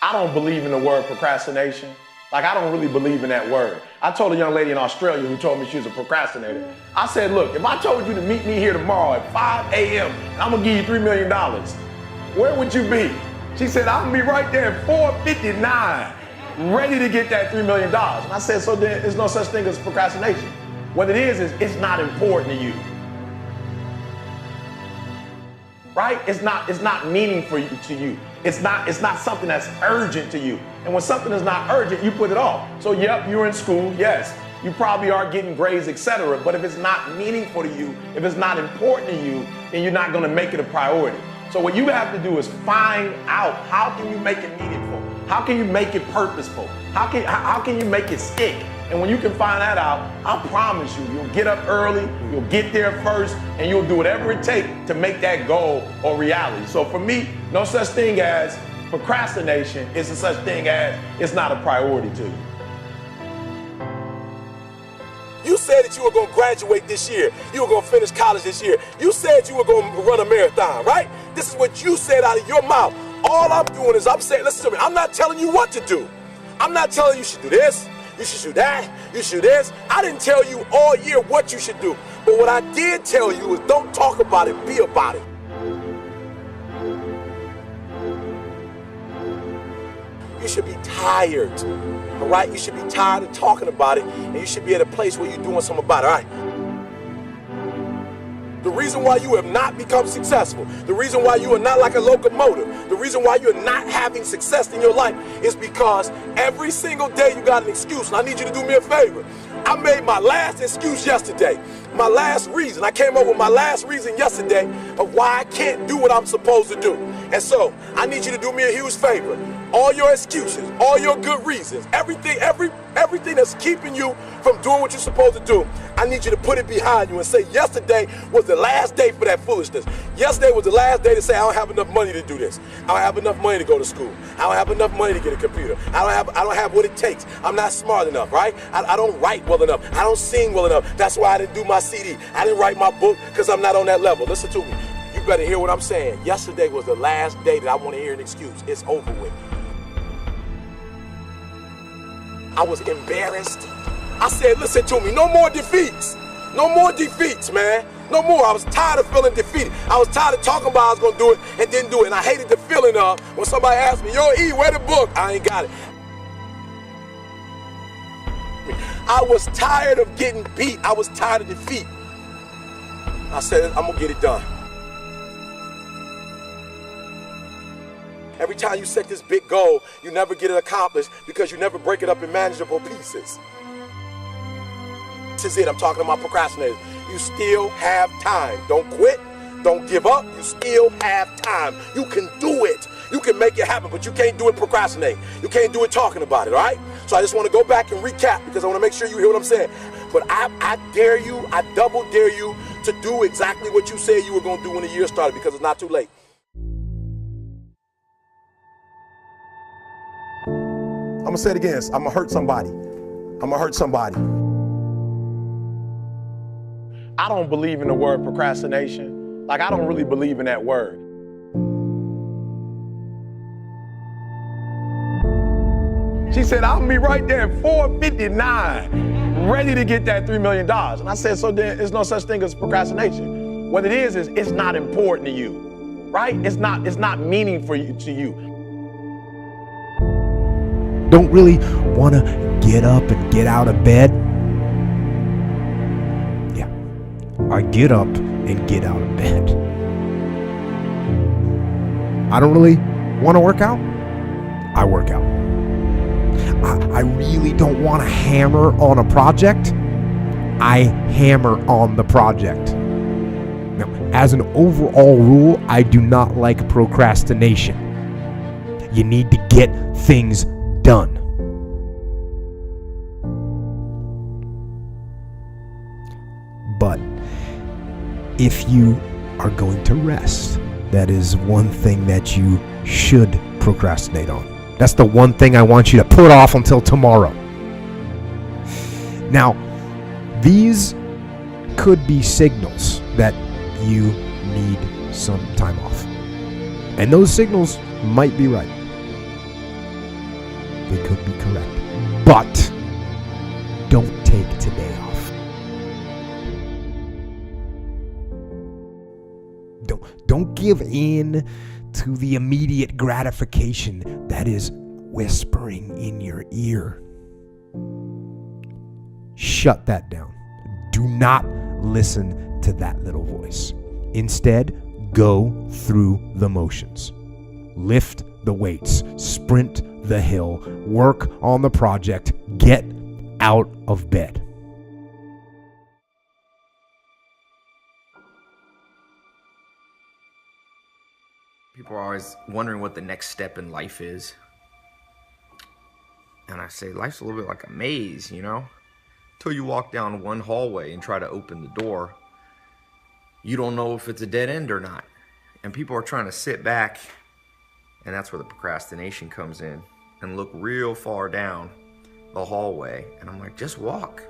I don't believe in the word procrastination. Like, I don't really believe in that word. I told a young lady in Australia who told me she was a procrastinator. I said, look, if I told you to meet me here tomorrow at 5 a.m. and I'm gonna give you $3 million, where would you be? She said, I'm gonna be right there at 4:59, ready to get that $3 million. And I said, so then there's no such thing as procrastination. What it is it's not important to you. Right? It's not meaningful to you. It's not something that's urgent to you. And when something is not urgent, you put it off. So yep, you're in school, yes. You probably are getting grades, etc. But if it's not meaningful to you, if it's not important to you, then you're not gonna make it a priority. So what you have to do is find out, how can you make it meaningful? How can you make it purposeful? How can you make it stick? And when you can find that out, I promise you, you'll get up early, you'll get there first, and you'll do whatever it takes to make that goal a reality. So for me, no such thing as procrastination. It's a such thing as it's not a priority to you. You said that you were going to graduate this year. You were going to finish college this year. You said you were going to run a marathon, right? This is what you said out of your mouth. All I'm doing is I'm saying, listen to me, I'm not telling you what to do. I'm not telling you should do this, you should do that, you should do this. I didn't tell you all year what you should do. But what I did tell you is don't talk about it, be about it. You should be tired, all right? You should be tired of talking about it, and you should be at a place where you're doing something about it, all right? The reason why you have not become successful, the reason why you are not like a locomotive, the reason why you're not having success in your life is because every single day you got an excuse. And I need you to do me a favor. I made my last excuse yesterday. My last reason. I came up with my last reason yesterday of why I can't do what I'm supposed to do. And so I need you to do me a huge favor. All your excuses, all your good reasons, everything that's keeping you from doing what you're supposed to do, I need you to put it behind you and say yesterday was the last day for that foolishness. Yesterday was the last day to say I don't have enough money to do this. I don't have enough money to go to school. I don't have enough money to get a computer. I don't have what it takes. I'm not smart enough, right? I don't write well enough. I don't sing well enough. That's why I didn't do my CD. I didn't write my book because I'm not on that level. Listen to me. You better hear what I'm saying. Yesterday was the last day that I want to hear an excuse. It's over with. I was embarrassed. I said, listen to me, no more defeats. No more defeats, man. No more. I was tired of feeling defeated. I was tired of talking about I was going to do it and didn't do it. And I hated the feeling of when somebody asked me, yo, E, where the book? I ain't got it. I was tired of getting beat. I was tired of defeat. I said, I'm going to get it done. Every time you set this big goal, you never get it accomplished because you never break it up in manageable pieces. This is it. I'm talking about procrastinators. You still have time. Don't quit. Don't give up. You still have time. You can do it. You can make it happen, but you can't do it procrastinating. You can't do it talking about it, all right? So I just want to go back and recap because I want to make sure you hear what I'm saying. But I dare you, I double dare you to do exactly what you said you were going to do when the year started because it's not too late. I'm going to say it again. I'm going to hurt somebody. I'm going to hurt somebody. I don't believe in the word procrastination. Like, I don't really believe in that word. She said, I'll be right there at 4:59, ready to get that $3 million. And I said, so then there's no such thing as procrastination. What it is it's not important to you, right? It's not meaningful to you. Don't really want to get up and get out of bed. Yeah, I get up and get out of bed. I don't really want to work out. I work out. I really don't want to hammer on a project. I hammer on the project. Now, as an overall rule, I do not like procrastination. You need to get things done. But if you are going to rest, that is one thing that you should procrastinate on. That's the one thing I want you to put off until tomorrow. Now, these could be signals that you need some time off. And those signals might be right. They could be correct. But don't take today off. Don't give in to the immediate gratification that is whispering in your ear. Shut that down. Do not listen to that little voice. Instead, go through the motions. Lift the weights, sprint the hill, work on the project, get out of bed. People are always wondering what the next step in life is. And I say, life's a little bit like a maze, you know? Till you walk down one hallway and try to open the door, you don't know if it's a dead end or not. And people are trying to sit back, and that's where the procrastination comes in, and look real far down the hallway. And I'm like, just walk.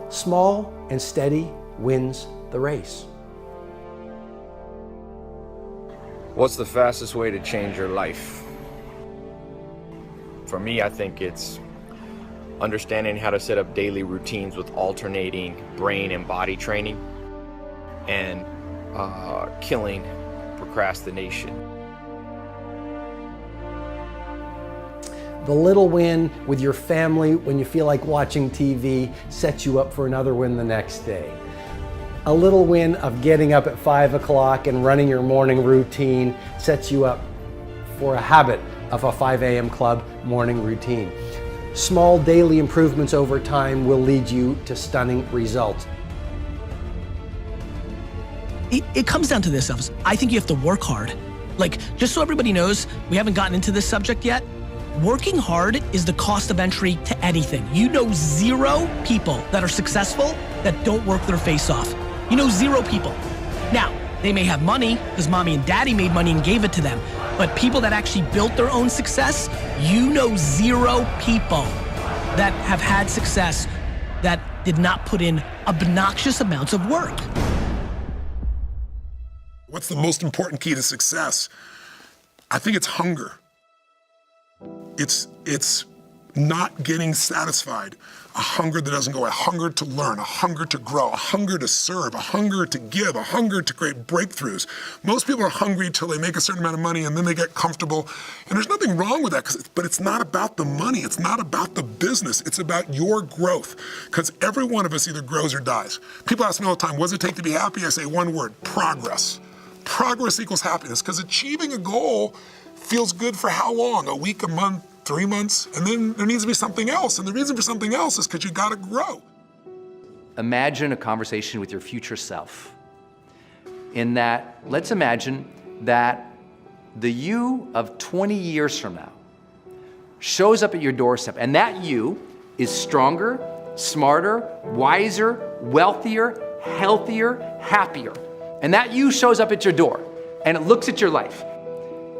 Small and steady wins the race. What's the fastest way to change your life? For me, I think it's understanding how to set up daily routines with alternating brain and body training, and killing procrastination. The little win with your family when you feel like watching TV sets you up for another win the next day. A little win of getting up at 5 o'clock and running your morning routine sets you up for a habit of a 5 a.m. club morning routine. Small daily improvements over time will lead you to stunning results. It comes down to this, Elvis. I think you have to work hard. Like, just so everybody knows, we haven't gotten into this subject yet. Working hard is the cost of entry to anything. You know 0 people that are successful that don't work their face off. You know 0 people. Now, they may have money because mommy and daddy made money and gave it to them. But people that actually built their own success, you know 0 people that have had success that did not put in obnoxious amounts of work. What's the most important key to success? I think it's hunger. It's not getting satisfied. A hunger that doesn't go, a hunger to learn, a hunger to grow, a hunger to serve, a hunger to give, a hunger to create breakthroughs. Most people are hungry till they make a certain amount of money and then they get comfortable. And there's nothing wrong with that, but it's not about the money. It's not about the business. It's about your growth. Because every one of us either grows or dies. People ask me all the time, what does it take to be happy? I say one word, progress. Progress equals happiness, because achieving a goal feels good for how long? A week, a month, 3 months, and then there needs to be something else. And the reason for something else is because you gotta grow. Imagine a conversation with your future self. In that, let's imagine that the you of 20 years from now shows up at your doorstep, and that you is stronger, smarter, wiser, wealthier, healthier, happier. And that you shows up at your door, and it looks at your life,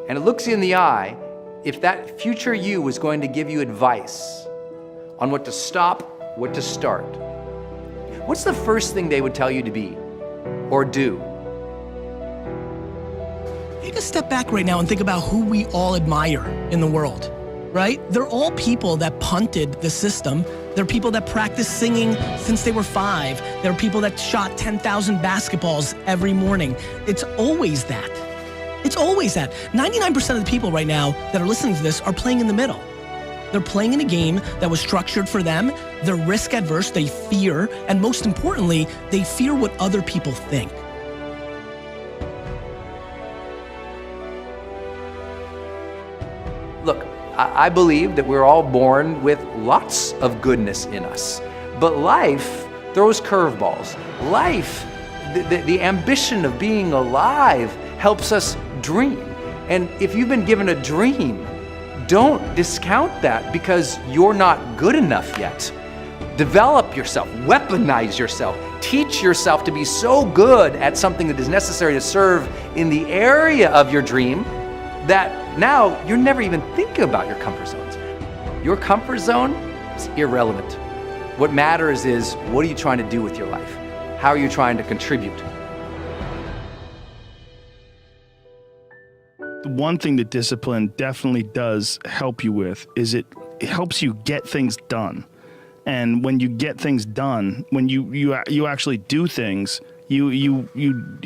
and it looks you in the eye. If that future you was going to give you advice on what to stop, what to start, what's the first thing they would tell you to be or do? Take a step back right now and think about who we all admire in the world, right? They're all people that punted the system. They're people that practiced singing since they were 5. There are people that shot 10,000 basketballs every morning. It's always that. It's always that. 99% of the people right now that are listening to this are playing in the middle. They're playing in a game that was structured for them. They're risk adverse, they fear, and most importantly, they fear what other people think. Look, I believe that we're all born with lots of goodness in us, but life throws curveballs. Life, the ambition of being alive helps us dream. And if you've been given a dream, don't discount that because you're not good enough yet. Develop yourself, weaponize yourself, teach yourself to be so good at something that is necessary to serve in the area of your dream that now you're never even thinking about your comfort zones. Your comfort zone is irrelevant. What matters is, what are you trying to do with your life? How are you trying to contribute? One thing that discipline definitely does help you with is it helps you get things done. And when you get things done, when you actually do things, you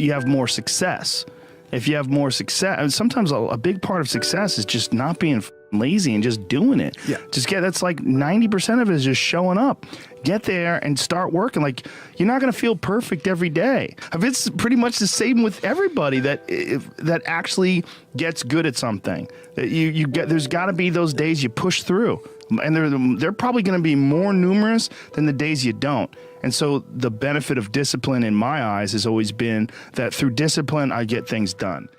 have more success. If you have more success, and sometimes a big part of success is just not being lazy and just doing it. Yeah. That's like 90% of it is just showing up. Get there and start working. Like, you're not going to feel perfect every day. It's pretty much the same with everybody that actually gets good at something. There's got to be those days you push through. And they're probably going to be more numerous than the days you don't. And so the benefit of discipline in my eyes has always been that through discipline, I get things done.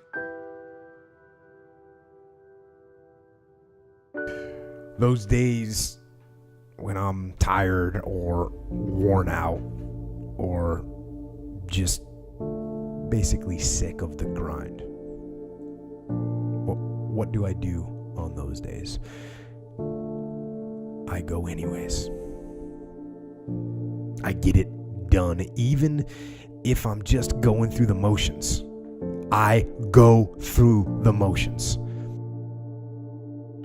Those days when I'm tired or worn out or just basically sick of the grind. What do I do on those days? I go anyways. I get it done, even if I'm just going through the motions. I go through the motions.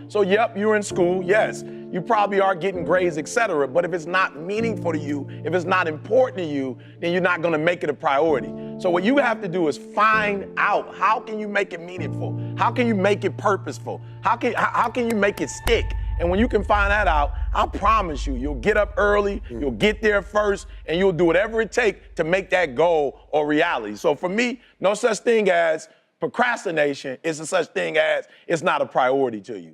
So, yep, you're in school, yes. You probably are getting grades, etc. But if it's not meaningful to you, if it's not important to you, then you're not going to make it a priority. So what you have to do is find out, how can you make it meaningful? How can you make it purposeful? How can you make it stick? And when you can find that out, I promise you, you'll get up early, you'll get there first, and you'll do whatever it takes to make that goal a reality. So for me, no such thing as procrastination. It's a such thing as it's not a priority to you.